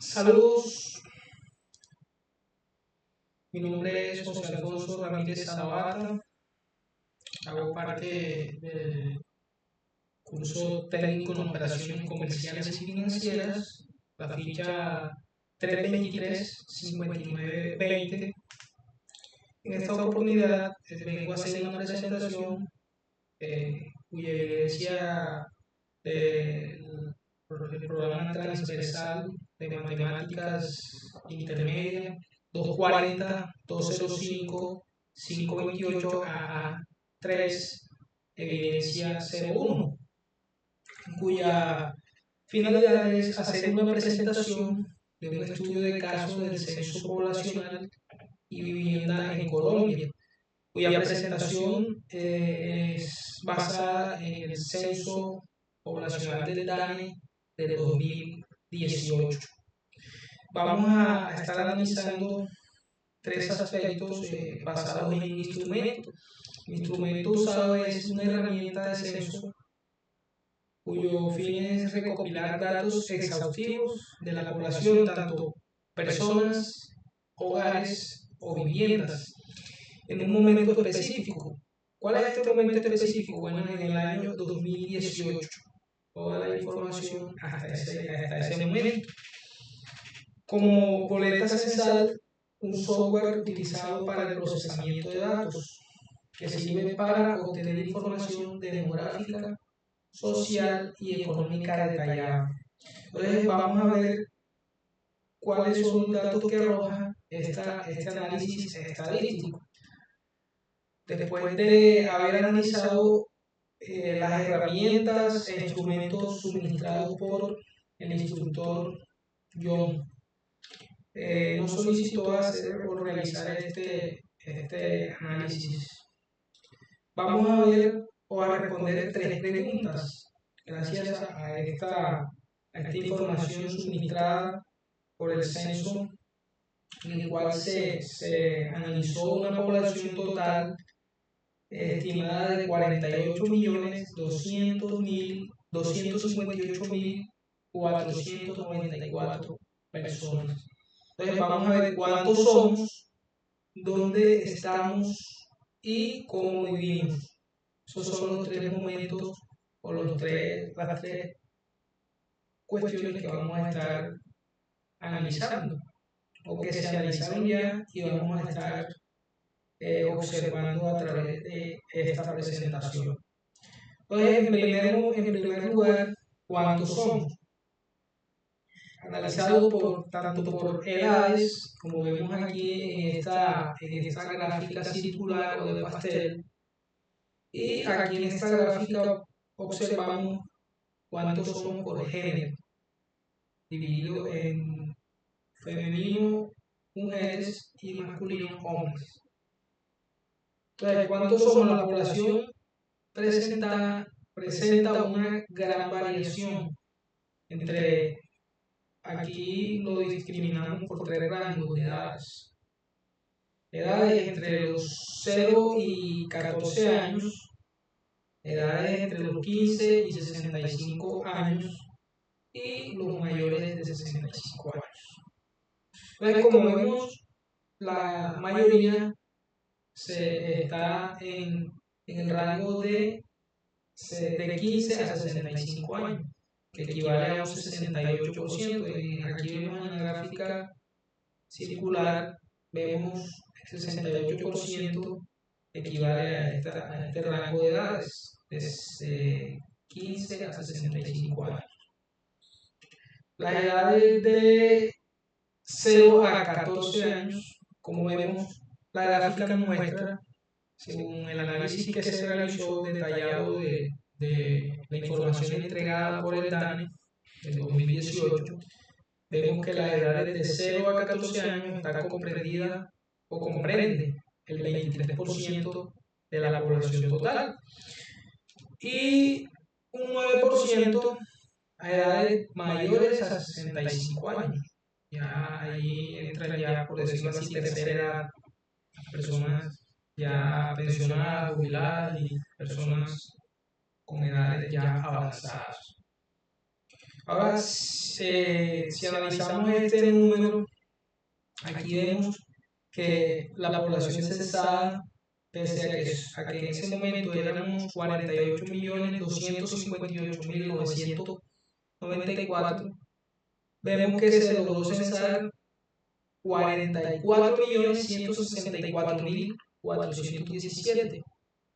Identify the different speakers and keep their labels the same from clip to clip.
Speaker 1: Saludos, mi nombre es José Alfonso Ramírez Zapata, hago parte del curso técnico en operaciones comerciales y financieras, la ficha 323-5920. En esta oportunidad vengo a hacer una presentación cuya evidencia del programa transversal de matemáticas intermedia 240, 205, 528 a 3, evidencia 01, cuya finalidad es hacer una presentación de un estudio de caso del censo poblacional y vivienda en Colombia, cuya presentación es basada en el censo poblacional del DANE de 2018. Vamos a estar analizando tres aspectos basados en un instrumento. El instrumento usado es una herramienta de censo cuyo fin es recopilar datos exhaustivos de la población, tanto personas, hogares o viviendas, en un momento específico. ¿Cuál es este momento específico? Bueno, en el año 2018. Toda la información hasta ese momento. Como boleta censal, un software utilizado para el procesamiento de datos, que sirve para obtener información demográfica, social y económica detallada. Entonces vamos a ver cuáles son los datos que arroja este análisis estadístico. Después de haber analizado las herramientas e instrumentos suministrados por el instructor John, nos solicitó hacer o realizar este análisis. Vamos a ver o a responder tres preguntas gracias a esta información suministrada por el censo, en el cual se analizó una población total estimada de 48.258.494 personas. Entonces vamos a ver cuántos somos, dónde estamos y cómo vivimos. Esos son los tres momentos o las tres cuestiones que vamos a estar analizando o que se analizaron ya y vamos a estar observando a través de esta presentación. Entonces, en primer lugar, ¿cuántos somos? Analizado tanto por edades, como vemos aquí en esta gráfica circular o de pastel, y aquí en esta gráfica observamos cuántos somos por género, dividido en femenino, mujeres, y masculino, hombres. Entonces, ¿cuántos somos? La población presenta una gran variación entre, aquí lo discriminamos por tres rangos de edades. Edades entre los 0 y 14 años, edades entre los 15 y 65 años y los mayores de 65 años. Entonces, como vemos, la mayoría está en el rango de 15 a 65 años, que equivale a un 68%. Aquí vemos en la gráfica circular, vemos el 68% equivale a este rango de edades, de 15 a 65 años. Las edades de 0 a 14 años, como vemos, la gráfica nos muestra, según el análisis que se realizó detallado de la información entregada por el DANE en 2018, vemos que las edades de 0 a 14 años está comprendida o comprende el 23% de la población total y un 9% a edades mayores a 65 años. Ya ahí entran, ya por decirlo así, tercera edad, personas ya pensionadas, jubiladas y personas con edades ya avanzadas. Ahora, si analizamos este número, aquí vemos que la población censada, pese a que en ese momento éramos 48.258.994, vemos que se logró censar 44.164.417,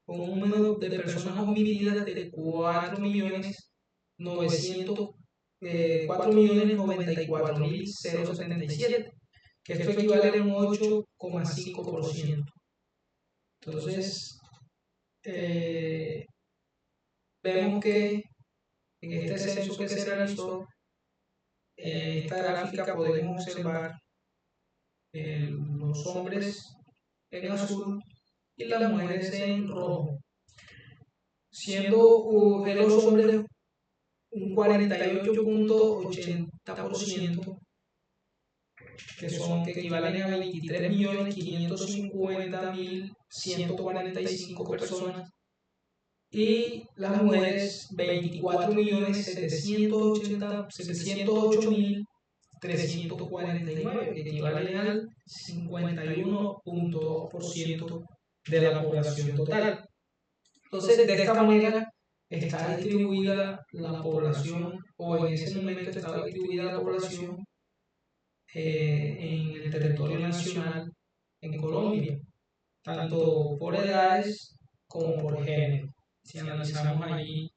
Speaker 1: con un número de personas homicidas de 4.094.077, que esto equivale a un 8,5%. Entonces, vemos que en este censo que se realizó, en esta gráfica podemos observar los hombres en azul y las mujeres en rojo, siendo los hombres un 48,80%, que equivalen a 23.550.145 personas, y las mujeres 24.708.349, que equivalen al 51,2% de la población total. Entonces, de esta manera está distribuida la población, o en ese momento estaba distribuida la población en el territorio nacional en Colombia, tanto por edades como por género, si analizamos allí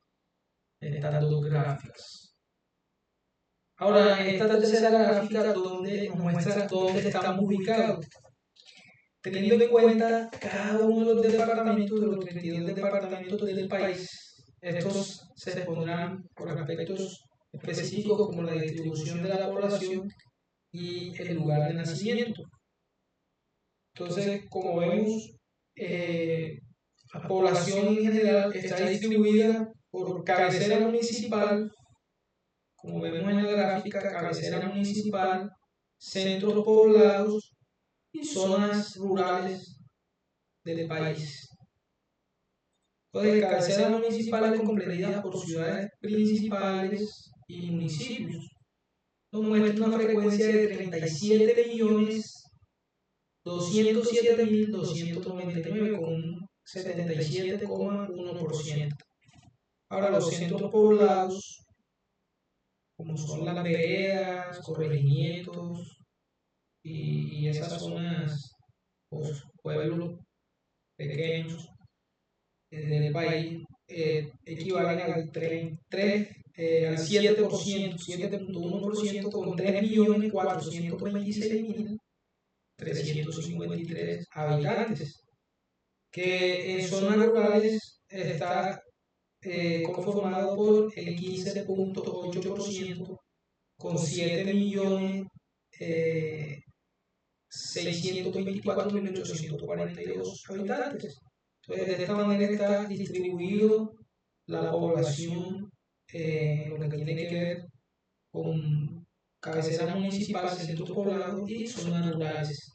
Speaker 1: estas dos gráficas. Ahora, esta tercera gráfica donde nos muestra dónde estamos ubicados, teniendo en cuenta cada uno de los departamentos, de los 32 departamentos del país. Estos se expondrán por aspectos específicos como la distribución de la población y el lugar de nacimiento. Entonces, como vemos, la población en general está distribuida por cabecera municipal, como vemos en la gráfica, cabecera municipal, centros poblados y zonas rurales del país. Entonces, cabeceras municipales comprendidas por ciudades principales y municipios. Nos muestra una frecuencia de 37.207.299 con un 77,1%. Ahora, los centros poblados, como son las veredas, corregimientos y esas zonas, pues, pueblos pequeños del país, equivalen al 7.1% con 3.426.353 habitantes, que en zonas rurales está conformado por el 15.8% con 7.624.842 habitantes. Entonces, de esta manera está distribuido la población en lo que tiene que ver con cabeceras municipales, centros poblados y zonas rurales.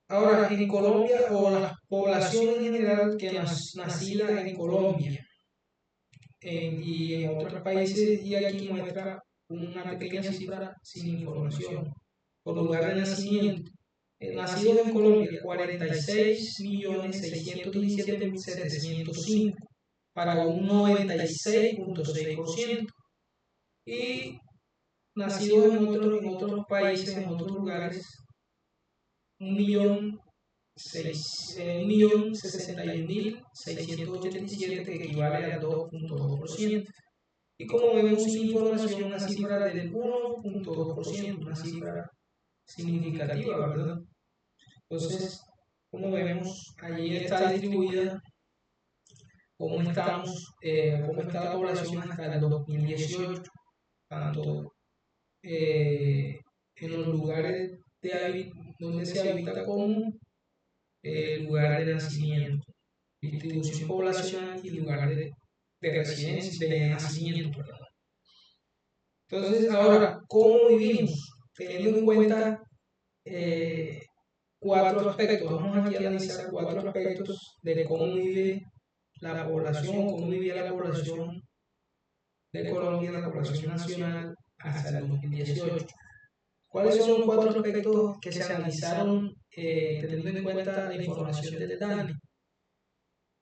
Speaker 1: Ahora, en Colombia, o la población en general que nacida en Colombia y en otros países, y aquí muestra una pequeña cifra sin información por lugar de nacimiento. Nacidos en Colombia, 46.617.705, para un 96,6%. Y nacidos en otros países, en otros lugares, 1.061.687, que equivale al 2,2%. Y como vemos sin información, una cifra del 1,2%, una cifra significativa, ¿verdad? Entonces, como vemos, allí está distribuida cómo está la población hasta el 2018, tanto en los lugares donde se habita como lugar de nacimiento, distribución poblacional y lugar de residencia, de nacimiento, ¿verdad? Entonces, ahora, ¿cómo vivimos? Teniendo en cuenta cuatro aspectos. Vamos aquí a analizar cuatro aspectos de cómo vive la población, cómo vivía la población de Colombia y la población nacional hasta el 2018. ¿Cuáles son los 4 aspectos que se analizaron teniendo en cuenta la información del DANE?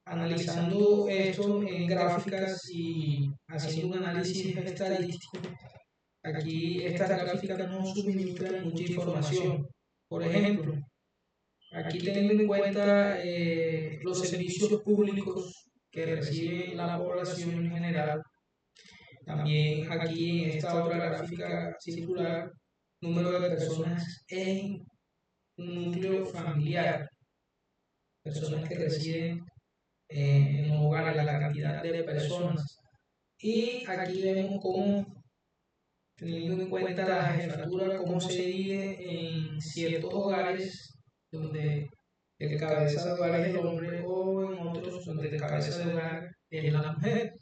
Speaker 1: Analizando esto en gráficas y haciendo un análisis estadístico, aquí estas gráficas no suministran mucha información. Por ejemplo, aquí teniendo en cuenta los servicios públicos que recibe la población en general, también aquí en esta otra gráfica circular, número de personas en un núcleo familiar, personas que residen en un hogar, la cantidad de personas. Y aquí vemos cómo, teniendo en cuenta la jefatura, cómo se divide en ciertos hogares donde el cabeza de hogar es el hombre o en otros donde el cabeza de hogar es la mujer.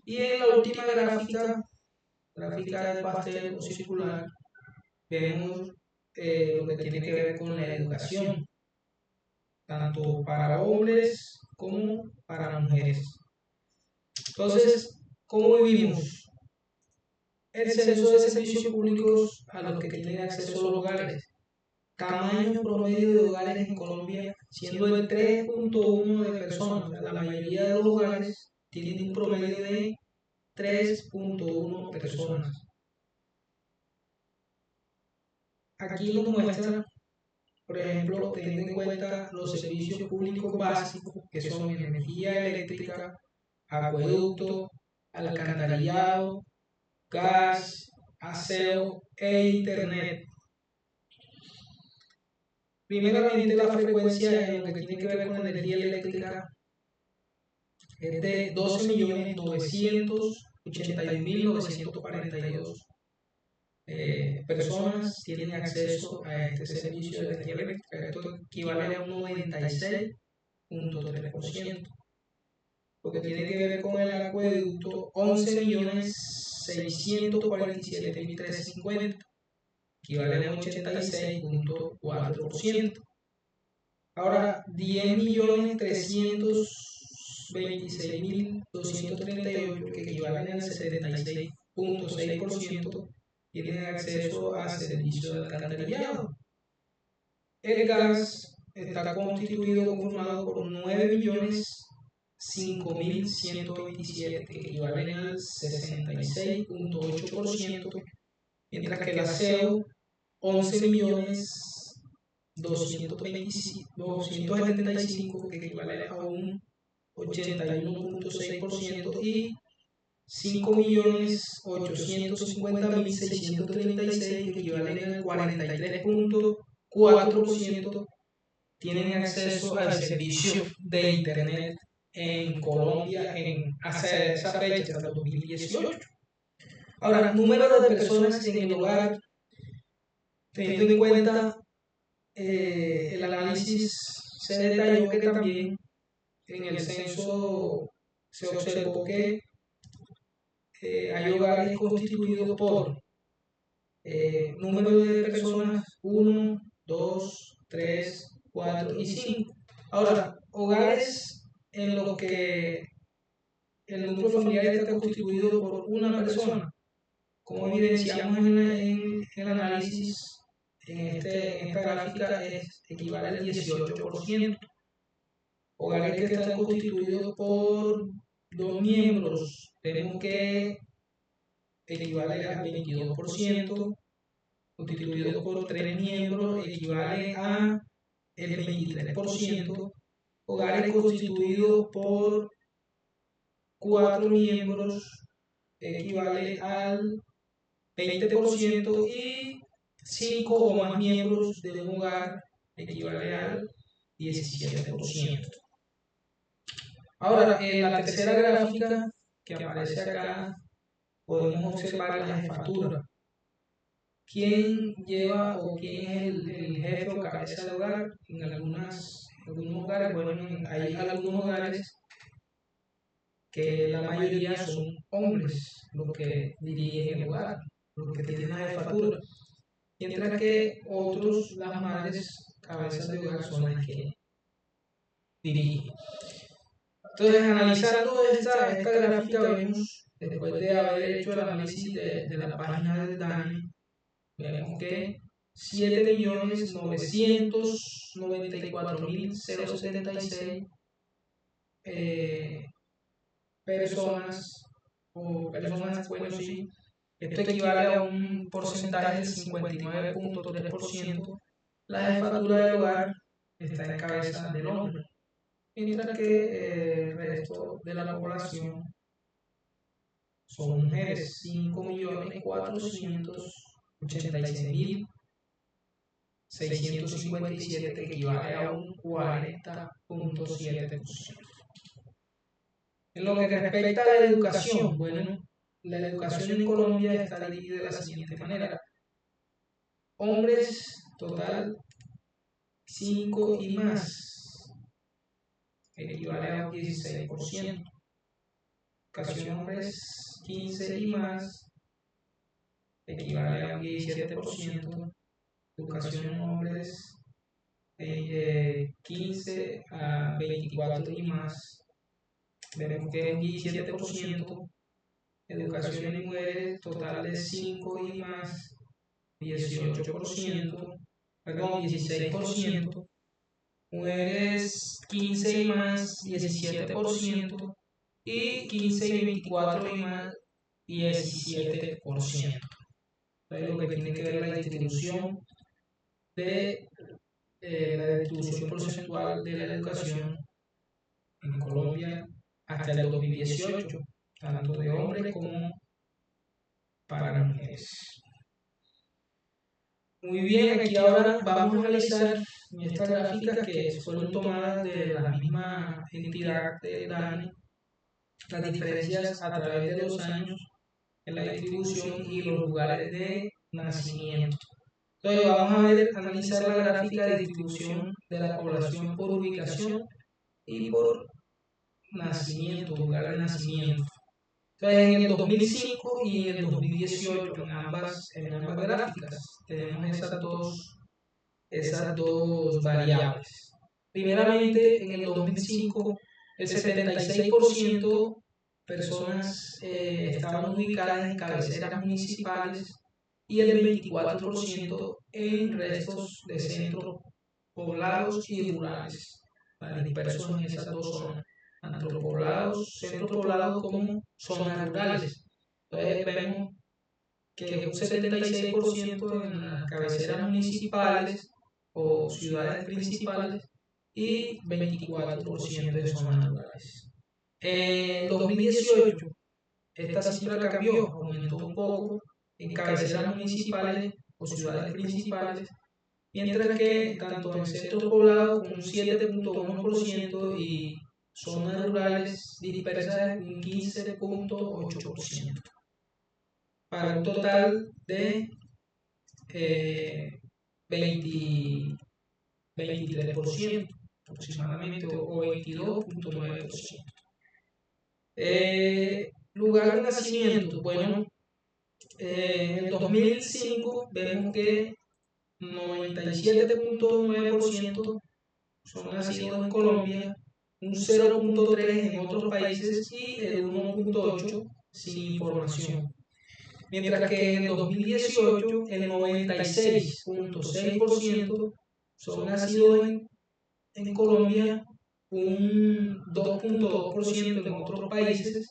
Speaker 1: Y en la última gráfica del pastel o circular, vemos lo que tiene que ver con la educación, tanto para hombres como para mujeres. Entonces, ¿cómo vivimos? El censo de servicios públicos a los que tienen acceso a los hogares. Tamaño promedio de hogares en Colombia, siendo el 3.1 de personas. La mayoría de los hogares tienen un promedio de 3.1 personas. Aquí nos muestra, por ejemplo, teniendo en cuenta los servicios públicos básicos, que son energía eléctrica, acueducto, alcantarillado, gas, aseo e internet. Primeramente, la frecuencia en lo que tiene que ver con energía eléctrica es de 12.981.942 personas tienen acceso a este servicio de energía eléctrica. Esto equivale a un 96.3%. Lo que tiene que ver con el acueducto, 11.647.350, equivale a un 86.4%. Ahora, 10.326.238, que equivalen al 76.6%, tienen acceso a servicio de alcantarillado. El gas está conformado por 9.005.127, que equivalen al 66.8%, mientras que el aseo, 11.275, que equivale a un 81.6%, y 5.850.636, que equivalen al 43.4%, tienen acceso al servicio de Internet en Colombia hacia esa fecha, hasta el 2018. Ahora, número de personas en el hogar, teniendo en cuenta el análisis, se detalló que también en el censo se observó que hay hogares constituidos por número de personas 1, 2, 3, 4 y 5. Ahora, hogares en los que el núcleo familiar está constituido por una persona, como evidenciamos en el análisis, en esta gráfica, equivale al 18%. Hogares que están constituidos por 2 miembros, tenemos que equivale al 22%, constituido por 3 miembros, equivale a el 23%, hogares constituidos por 4 miembros, equivale al 20%, y 5 o más miembros de un hogar equivale al 17%. Ahora, en la tercera gráfica que aparece acá, podemos observar la jefatura. ¿Quién lleva o quién es el jefe o cabeza de hogar? En algunos hogares, bueno, hay algunos hogares que la mayoría son hombres los que dirigen el hogar, los que tienen la jefatura, mientras que otros, las madres cabezas de hogar, son las que dirigen. Entonces, analizando esta gráfica, vemos después de haber hecho el análisis de la página del DANE, vemos que 7.994.076 personas, bueno, sí, esto equivale a un porcentaje del 59.3%. La jefatura del hogar está en cabeza del hombre, mientras que el resto de la población son mujeres, 5.486.657, que equivale a un 40.7%. En lo que respecta a la educación, bueno, la educación en Colombia está dividida de la siguiente manera: hombres, total 5 y más, equivale a un 16%. Educación hombres 15 y más, equivale a un 17%. Educación hombres 15 a 24 y más, veremos que es un 17%. Educación en mujeres total de 5 y más, 18%, perdón, 16%. Mujeres 15 y más, 17%. Y 15 y 24 y más, 17%. Entonces, lo que tiene que ver la distribución de la distribución porcentual de la educación en Colombia hasta el 2018, tanto de hombres como para mujeres. Muy bien, aquí ahora vamos a analizar estas gráficas que fueron tomadas de la misma entidad de DANE, las diferencias a través de los años en la distribución y los lugares de nacimiento. Entonces vamos a analizar la gráfica de distribución de la población por ubicación y por nacimiento, lugar de nacimiento. Entonces en el 2005 y en el 2018, en ambas gráficas, tenemos esas dos variables. Primeramente, en el 2005, el 76% personas estaban ubicadas en cabeceras municipales y el 24% en restos de centros poblados y rurales, dispersos en esas dos zonas, tanto poblados, centros poblados como zonas rurales. Entonces vemos que un 76% en las cabeceras municipales o ciudades principales y 24% de zonas rurales. En 2018, esta cifra cambió, aumentó un poco en cabeceras municipales o ciudades principales, mientras que tanto en centros poblados con un 7.1% y zonas rurales dispersas un 15.8%, para un total de 23% aproximadamente, o 22.9%. Lugar de nacimiento, bueno, en el 2005 vemos que 97.9% son nacidos en Colombia, un 0.3% en otros países y el 1.8% sin información. Mientras que en el 2018 el 96.6% son nacidos en Colombia, un 2.2% en otros países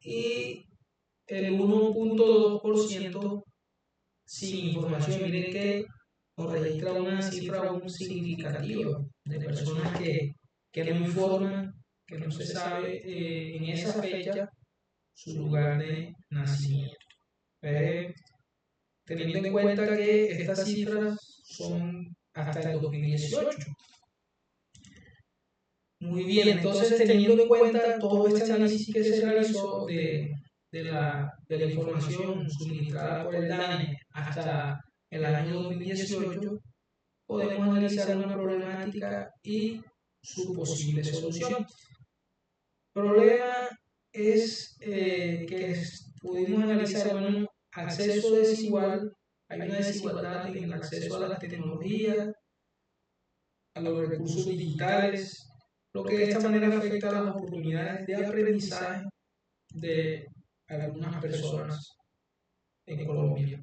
Speaker 1: y el 1.2% sin información. Miren que nos registra una cifra aún significativa de personas que no informan, que no se sabe en esa fecha su lugar de nacimiento. Teniendo en cuenta que estas cifras son hasta el 2018. Muy bien, entonces teniendo en cuenta todo este análisis que se realizó de la información suministrada por el DANE hasta el año 2018, podemos analizar una problemática y su posible solución. El problema es que pudimos analizar, bueno, acceso desigual, hay una desigualdad en el acceso a las tecnologías, a los recursos digitales, lo que de esta manera afecta a las oportunidades de aprendizaje de algunas personas en Colombia.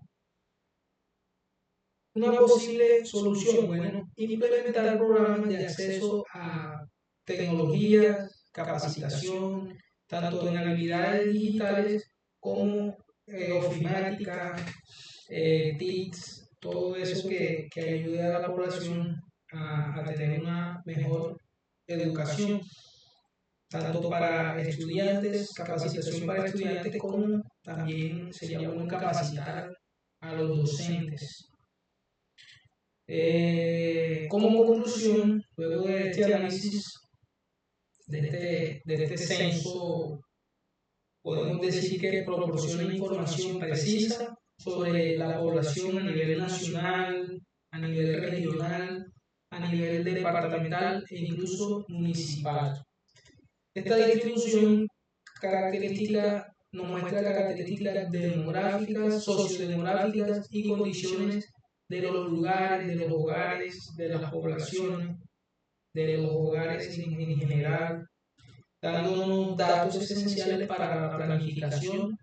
Speaker 1: Una posible solución, bueno, implementar programas de acceso a tecnologías, capacitación, tanto en habilidades digitales como ofimática, TICs, todo eso que ayude a la población a tener una mejor educación, tanto para estudiantes, capacitación para estudiantes, como también sería bueno capacitar a los docentes. Como conclusión, luego de este análisis, de este censo, podemos decir que proporciona información precisa sobre la población a nivel nacional, a nivel regional, a nivel departamental e incluso municipal. Esta distribución nos muestra características demográficas, sociodemográficas y condiciones de los lugares, de los hogares, de las poblaciones, de los hogares en general, dándonos datos esenciales para la planificación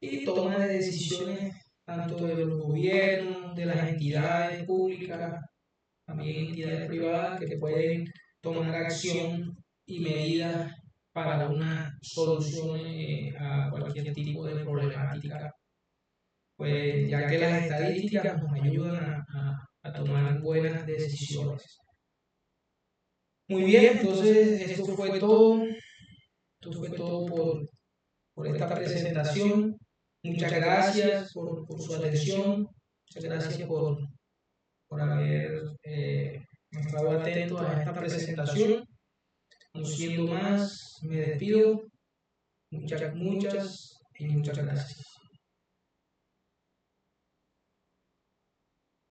Speaker 1: y toma de decisiones tanto de los gobiernos, de las entidades públicas, también entidades privadas que pueden tomar acción y medidas para una solución a cualquier tipo de problemática, pues ya que las estadísticas nos ayudan a tomar buenas decisiones. Muy bien, entonces esto fue todo por esta presentación. Muchas gracias por su atención, muchas gracias por haber estado atento a esta presentación. No siendo más, me despido. Muchas y muchas gracias.